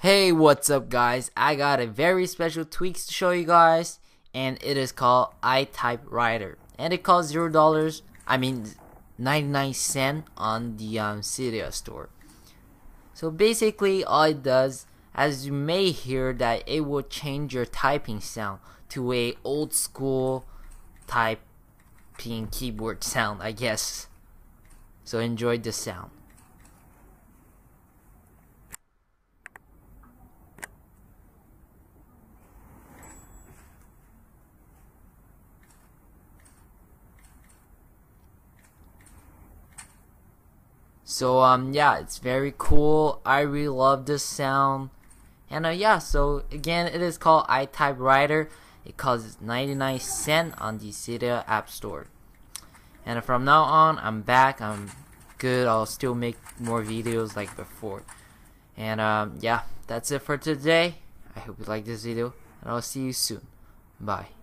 Hey, what's up guys? I got a very special tweaks to show you guys, and it is called iTypeWriter, and it costs $0, I mean 99 cents on the Cydia store. So basically all it does, as you may hear, that it will change your typing sound to a old school typing keyboard sound, I guess. So enjoy the sound. So yeah, it's very cool. I really love this sound. And yeah, so again, it is called iTypeWriter. It costs 99 cents on the Cydia App Store. And from now on, I'm back. I'm good. I'll still make more videos like before. And yeah, that's it for today. I hope you like this video, and I'll see you soon. Bye.